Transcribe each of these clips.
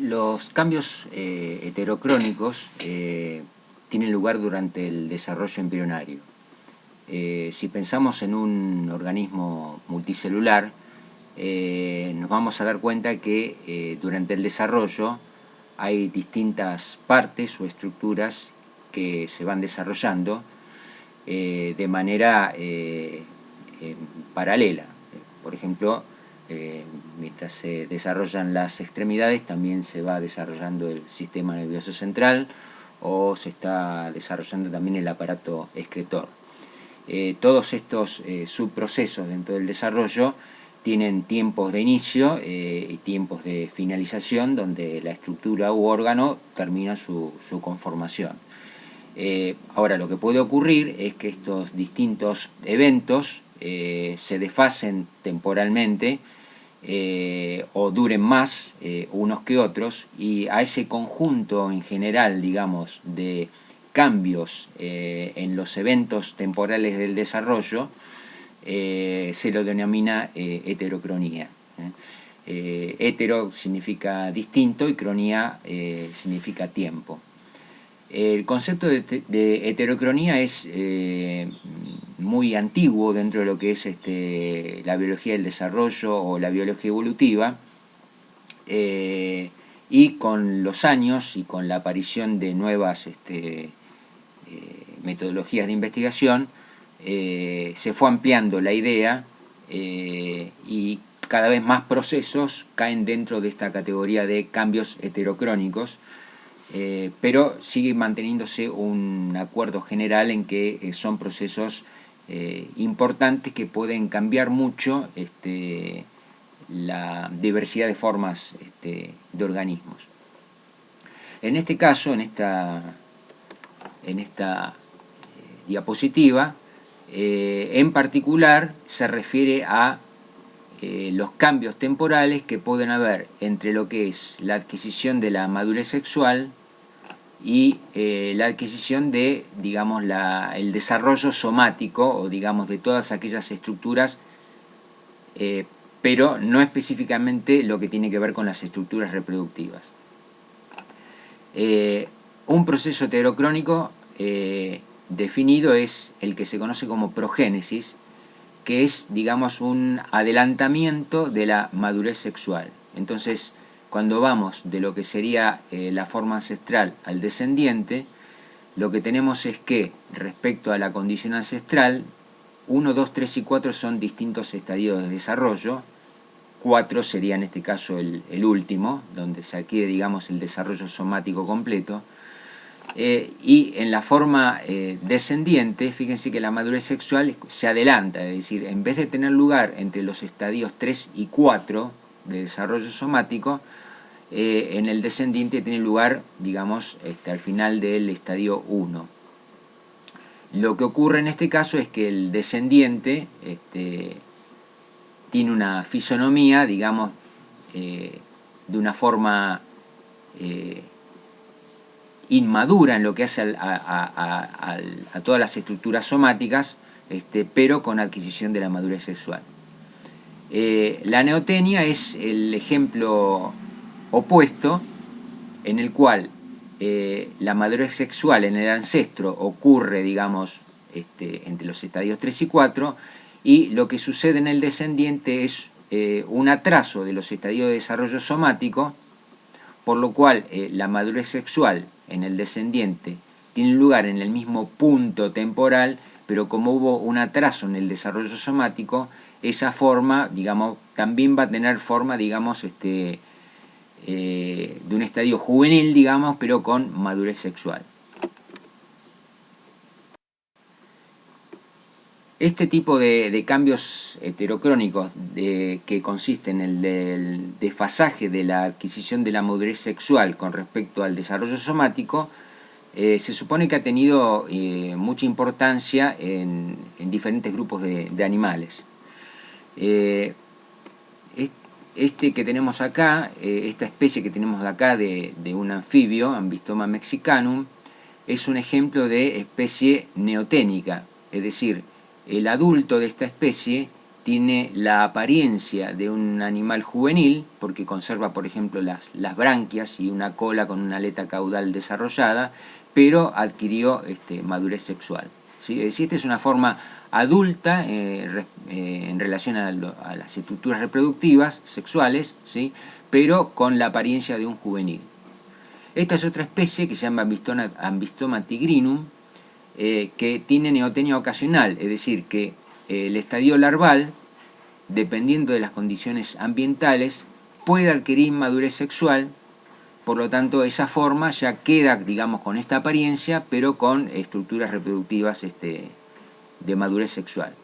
Los cambios heterocrónicos tienen lugar durante el desarrollo embrionario. Si pensamos en un organismo multicelular, nos vamos a dar cuenta que durante el desarrollo hay distintas partes o estructuras que se van desarrollando de manera paralela. Por ejemplo, mientras se desarrollan las extremidades, también se va desarrollando el sistema nervioso central o se está desarrollando también el aparato excretor. Todos estos subprocesos dentro del desarrollo tienen tiempos de inicio y tiempos de finalización, donde la estructura u órgano termina su conformación. Ahora, lo que puede ocurrir es que estos distintos eventos se desfasen temporalmente o duren más unos que otros, y a ese conjunto en general, digamos, de cambios en los eventos temporales del desarrollo se lo denomina heterocronía. Hetero significa distinto y cronía significa tiempo. El concepto de heterocronía es muy antiguo dentro de lo que es la biología del desarrollo o la biología evolutiva, y con los años y con la aparición de nuevas metodologías de investigación se fue ampliando la idea y cada vez más procesos caen dentro de esta categoría de cambios heterocrónicos. Pero sigue manteniéndose un acuerdo general en que son procesos importantes que pueden cambiar mucho la diversidad de formas de organismos. En este caso, en esta diapositiva, en particular se refiere a los cambios temporales que pueden haber entre lo que es la adquisición de la madurez sexual y la adquisición de, digamos, el desarrollo somático, o digamos de todas aquellas estructuras, pero no específicamente lo que tiene que ver con las estructuras reproductivas. Un proceso heterocrónico definido es el que se conoce como progénesis, que es, digamos, un adelantamiento de la madurez sexual. Entonces, cuando vamos de lo que sería la forma ancestral al descendiente, lo que tenemos es que, respecto a la condición ancestral, 1, 2, 3 y 4 son distintos estadios de desarrollo. 4 sería en este caso el último, donde se adquiere, digamos, el desarrollo somático completo. Y en la forma descendiente, fíjense que la madurez sexual se adelanta, es decir, en vez de tener lugar entre los estadios 3 y 4 de desarrollo somático, en el descendiente tiene lugar, digamos, al final del estadio 1. Lo que ocurre en este caso es que el descendiente tiene una fisonomía, digamos, de una forma inmadura en lo que hace a todas las estructuras somáticas, pero con adquisición de la madurez sexual. La neotenia es el ejemplo opuesto, en el cual la madurez sexual en el ancestro ocurre, digamos, entre los estadios 3 y 4, y lo que sucede en el descendiente es un atraso de los estadios de desarrollo somático, por lo cual la madurez sexual en el descendiente tiene lugar en el mismo punto temporal, pero como hubo un atraso en el desarrollo somático, esa forma, digamos, también va a tener forma, digamos, de un estadio juvenil, digamos, pero con madurez sexual. Este tipo de cambios heterocrónicos que consisten en el desfasaje de la adquisición de la madurez sexual con respecto al desarrollo somático, se supone que ha tenido mucha importancia en diferentes grupos de animales. Este que tenemos acá, esta especie que tenemos acá de un anfibio, Ambystoma mexicanum, es un ejemplo de especie neoténica, es decir, el adulto de esta especie tiene la apariencia de un animal juvenil, porque conserva, por ejemplo, las branquias y una cola con una aleta caudal desarrollada, pero adquirió madurez sexual, ¿sí? Es decir, esta es una forma adulta en relación a las estructuras reproductivas sexuales, ¿sí? Pero con la apariencia de un juvenil. Esta es otra especie que se llama Ambystoma tigrinum, que tiene neotenia ocasional, es decir, que el estadio larval, dependiendo de las condiciones ambientales, puede adquirir madurez sexual. Por lo tanto, esa forma ya queda, digamos, con esta apariencia, pero con estructuras reproductivas de madurez sexual.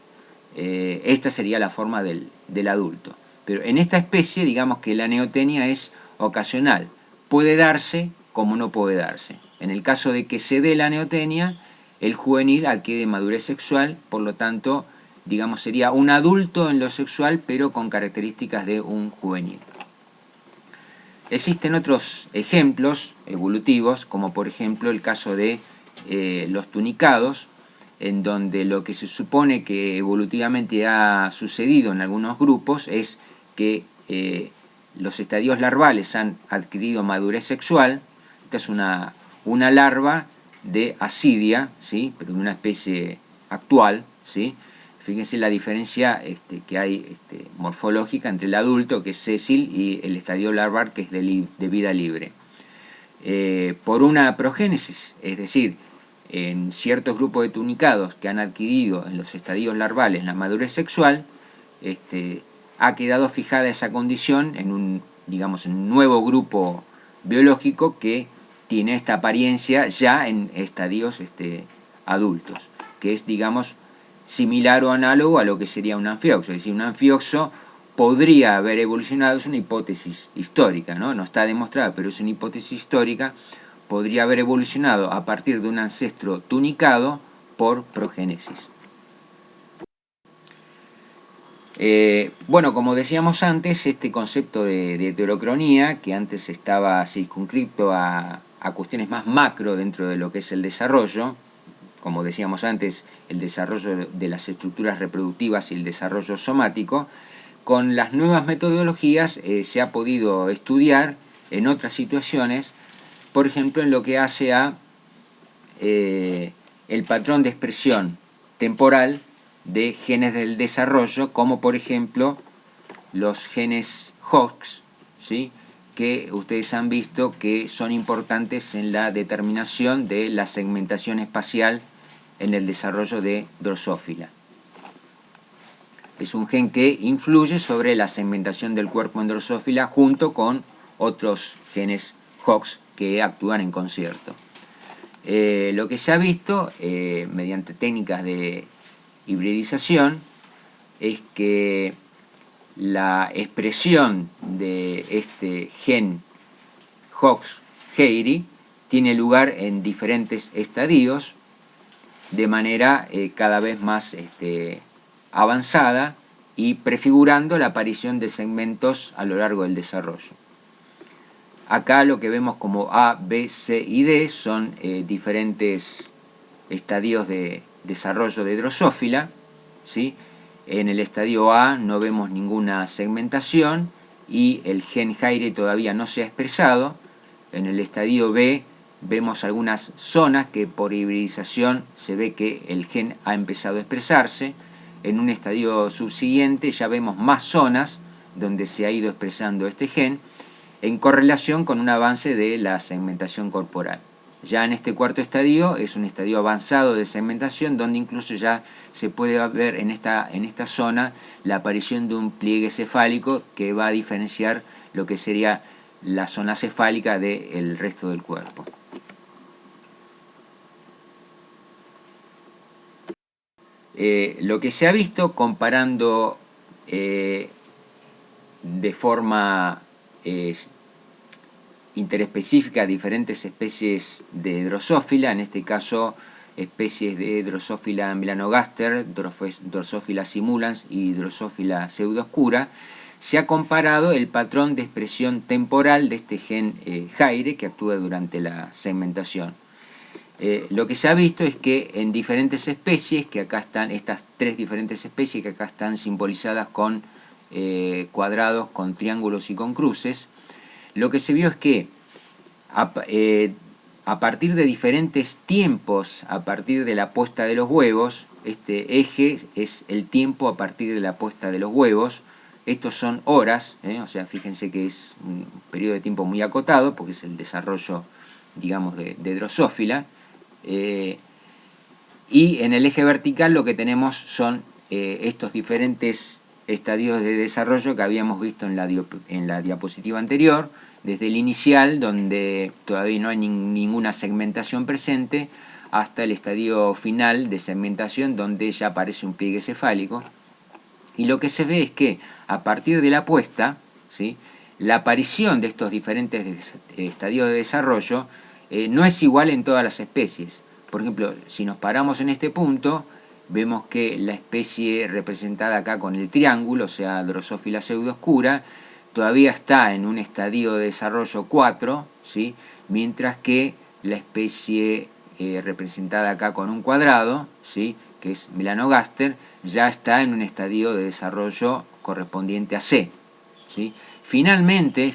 Esta sería la forma del adulto. Pero en esta especie, digamos que la neotenia es ocasional. Puede darse como no puede darse. En el caso de que se dé la neotenia, el juvenil adquiere madurez sexual, por lo tanto, digamos, sería un adulto en lo sexual, pero con características de un juvenil. Existen otros ejemplos evolutivos, como por ejemplo el caso de los tunicados, en donde lo que se supone que evolutivamente ha sucedido en algunos grupos es que los estadios larvales han adquirido madurez sexual. Esta es una larva de asidia, ¿sí? Pero de una especie actual, ¿sí? Fíjense la diferencia que hay morfológica entre el adulto, que es sésil, y el estadio larval, que es de vida libre. Por una progénesis, es decir, en ciertos grupos de tunicados que han adquirido en los estadios larvales la madurez sexual, ha quedado fijada esa condición en un nuevo grupo biológico que tiene esta apariencia ya en estadios adultos, que es, digamos, similar o análogo a lo que sería un anfioxo. Es decir, un anfioxo podría haber evolucionado, es una hipótesis histórica, no está demostrada, pero es una hipótesis histórica, podría haber evolucionado a partir de un ancestro tunicado por progénesis. Bueno, como decíamos antes, este concepto de heterocronía, que antes estaba circunscrito a cuestiones más macro dentro de lo que es el desarrollo, como decíamos antes, el desarrollo de las estructuras reproductivas y el desarrollo somático, con las nuevas metodologías se ha podido estudiar en otras situaciones, por ejemplo, en lo que hace a el patrón de expresión temporal de genes del desarrollo, como por ejemplo los genes Hox, ¿sí? Que ustedes han visto que son importantes en la determinación de la segmentación espacial en el desarrollo de Drosophila. Es un gen que influye sobre la segmentación del cuerpo en Drosophila junto con otros genes Hox que actúan en concierto. Lo que se ha visto mediante técnicas de hibridización es que la expresión de este gen Hox-Heiry tiene lugar en diferentes estadios de manera cada vez más avanzada y prefigurando la aparición de segmentos a lo largo del desarrollo. Acá lo que vemos como A, B, C y D son diferentes estadios de desarrollo de Drosophila, ¿sí? En el estadio A no vemos ninguna segmentación y el gen Heiry todavía no se ha expresado. En el estadio B vemos algunas zonas que por hibridización se ve que el gen ha empezado a expresarse. En un estadio subsiguiente ya vemos más zonas donde se ha ido expresando este gen, en correlación con un avance de la segmentación corporal. Ya en este cuarto estadio es un estadio avanzado de segmentación donde incluso ya se puede ver en esta zona la aparición de un pliegue cefálico que va a diferenciar lo que sería la zona cefálica del resto del cuerpo. Lo que se ha visto comparando de forma interespecífica diferentes especies de Drosophila, en este caso especies de Drosophila melanogaster, Drosophila simulans y Drosophila pseudooscura, se ha comparado el patrón de expresión temporal de este gen Heiry que actúa durante la segmentación. lo que se ha visto es que en diferentes especies, que acá están, estas 3 diferentes especies que acá están simbolizadas con cuadrados, con triángulos y con cruces, lo que se vio es que a partir de diferentes tiempos, a partir de la puesta de los huevos, este eje es el tiempo a partir de la puesta de los huevos. Estos son horas, o sea, fíjense que es un periodo de tiempo muy acotado, porque es el desarrollo, digamos, de Drosófila. Y en el eje vertical lo que tenemos son estos diferentes estadios de desarrollo que habíamos visto en la diapositiva anterior, desde el inicial, donde todavía no hay ninguna segmentación presente, hasta el estadio final de segmentación, donde ya aparece un pliegue cefálico. Y lo que se ve es que a partir de la puesta, ¿sí?, la aparición de estos diferentes estadios de desarrollo no es igual en todas las especies. Por ejemplo, si nos paramos en este punto, vemos que la especie representada acá con el triángulo, o sea, Drosophila pseudooscura, todavía está en un estadio de desarrollo 4, ¿sí?, mientras que la especie representada acá con un cuadrado, ¿sí?, que es Melanogaster, ya está en un estadio de desarrollo correspondiente a C, ¿sí? Finalmente,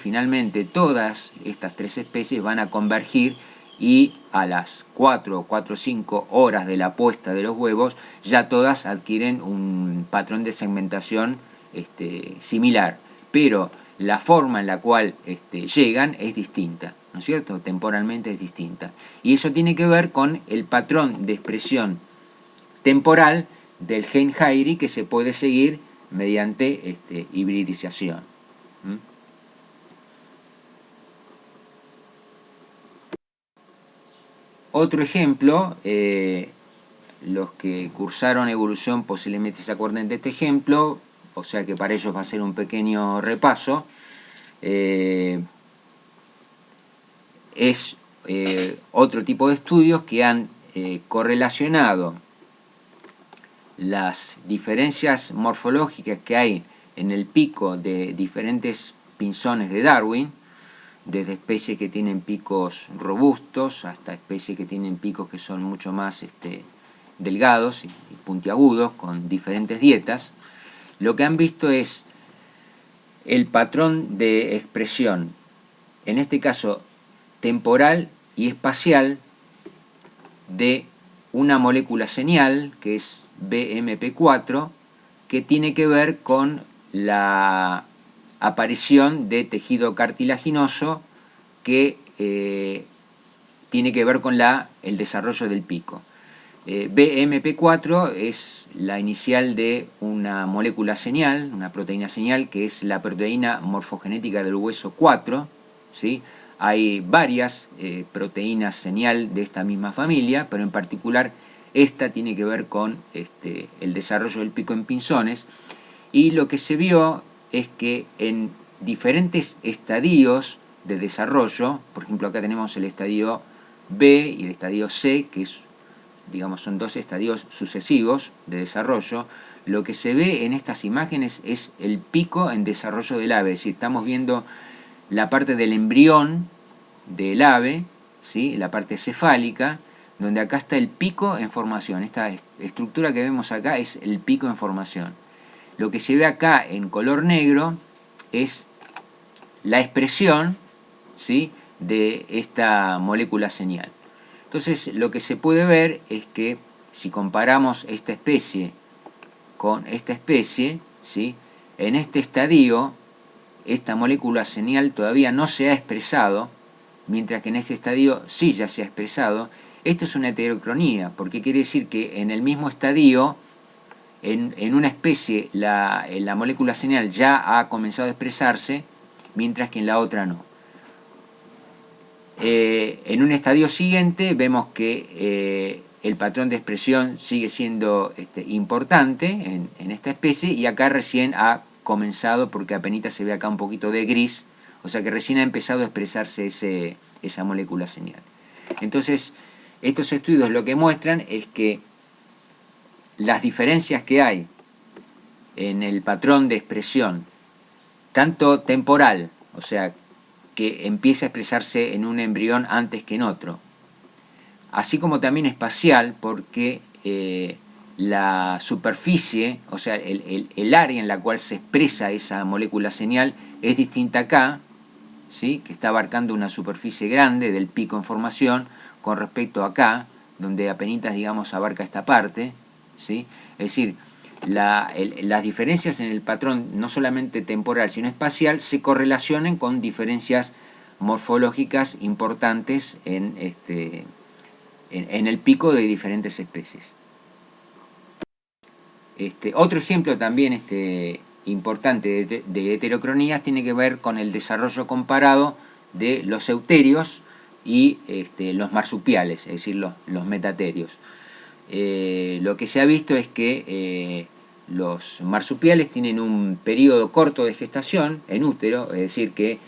todas estas 3 especies van a convergir y a las 4 o 5 horas de la puesta de los huevos ya todas adquieren un patrón de segmentación similar, pero la forma en la cual llegan es distinta, ¿no es cierto? Temporalmente es distinta. Y eso tiene que ver con el patrón de expresión temporal del gen Hairi que se puede seguir mediante hibridización. ¿Mm? Otro ejemplo, los que cursaron evolución posiblemente se acuerden de este ejemplo, o sea que para ellos va a ser un pequeño repaso. Es otro tipo de estudios que han correlacionado las diferencias morfológicas que hay en el pico de diferentes pinzones de Darwin, desde especies que tienen picos robustos hasta especies que tienen picos que son mucho más delgados y puntiagudos, con diferentes dietas. Lo que han visto es el patrón de expresión, en este caso temporal y espacial, de una molécula señal, que es BMP4, que tiene que ver con la aparición de tejido cartilaginoso que tiene que ver con el desarrollo del pico. BMP4 es la inicial de una molécula señal, una proteína señal, que es la proteína morfogenética del hueso 4, ¿sí? Hay varias proteínas señal de esta misma familia, pero en particular esta tiene que ver con el desarrollo del pico en pinzones. Y lo que se vio es que en diferentes estadios de desarrollo, por ejemplo acá tenemos el estadio B y el estadio C, que es, digamos, son 2 estadios sucesivos de desarrollo, lo que se ve en estas imágenes es el pico en desarrollo del ave, es decir, estamos viendo la parte del embrión del ave, ¿sí?, la parte cefálica, donde acá está el pico en formación. Esta estructura que vemos acá es el pico en formación. Lo que se ve acá en color negro es la expresión, ¿sí?, de esta molécula señal. Entonces, lo que se puede ver es que si comparamos esta especie con esta especie, ¿sí?, en este estadio esta molécula señal todavía no se ha expresado, mientras que en este estadio sí ya se ha expresado. Esto es una heterocronía, porque quiere decir que en el mismo estadio, en una especie, la molécula señal ya ha comenzado a expresarse, mientras que en la otra no. En un estadio siguiente vemos que el patrón de expresión sigue siendo importante en esta especie, y acá recién ha comenzado, porque apenas se ve acá un poquito de gris, o sea que recién ha empezado a expresarse esa molécula señal. Entonces, estos estudios lo que muestran es que las diferencias que hay en el patrón de expresión, tanto temporal, o sea, que empieza a expresarse en un embrión antes que en otro, así como también espacial, porque la superficie, o sea, el área en la cual se expresa esa molécula señal es distinta acá, ¿sí? Que está abarcando una superficie grande del pico en formación con respecto a acá, donde apenas, digamos, abarca esta parte, ¿sí? Es decir, las diferencias en el patrón, no solamente temporal, sino espacial, se correlacionan con diferencias morfológicas importantes en el pico de diferentes especies. Otro ejemplo también importante de heterocronías tiene que ver con el desarrollo comparado de los euterios y los marsupiales, es decir, los metaterios. Lo que se ha visto es que los marsupiales tienen un periodo corto de gestación en útero, es decir, que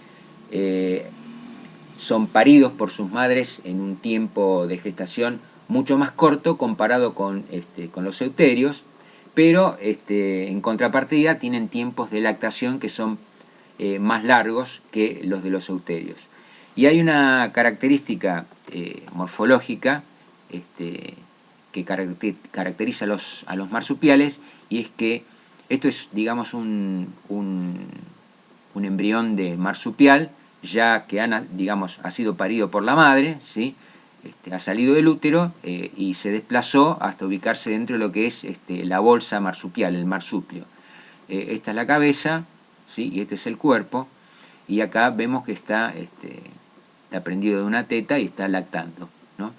son paridos por sus madres en un tiempo de gestación mucho más corto comparado con los euterios, pero en contrapartida tienen tiempos de lactación que son más largos que los de los euterios. Y hay una característica morfológica que caracteriza a los marsupiales, y es que esto es, digamos, un embrión de marsupial ya que ha sido parido por la madre, ¿sí? Ha salido del útero y se desplazó hasta ubicarse dentro de lo que es la bolsa marsupial, el marsupio. Esta es la cabeza, ¿sí? Y este es el cuerpo, y acá vemos que está prendido de una teta y está lactando, ¿no?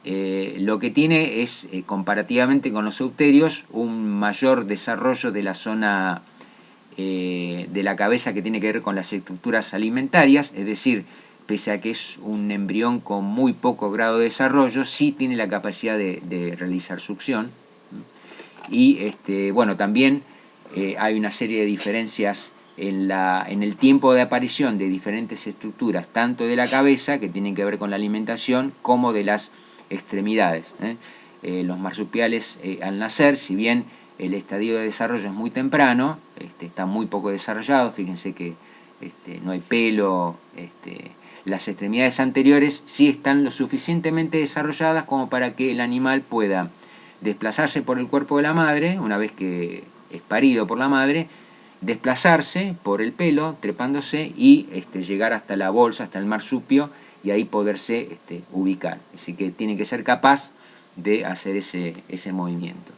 Lo que tiene es, comparativamente con los euterios, un mayor desarrollo de la zona de la cabeza que tiene que ver con las estructuras alimentarias, es decir, pese a que es un embrión con muy poco grado de desarrollo, sí tiene la capacidad de realizar succión. Y bueno, también hay una serie de diferencias en el tiempo de aparición de diferentes estructuras, tanto de la cabeza, que tienen que ver con la alimentación, como de las extremidades. Los marsupiales al nacer, si bien el estadio de desarrollo es muy temprano, está muy poco desarrollado, fíjense que no hay pelo, las extremidades anteriores sí están lo suficientemente desarrolladas como para que el animal pueda desplazarse por el cuerpo de la madre, una vez que es parido por la madre, desplazarse por el pelo, trepándose, y llegar hasta la bolsa, hasta el marsupio, y ahí poderse ubicar. Así que tiene que ser capaz de hacer ese movimiento.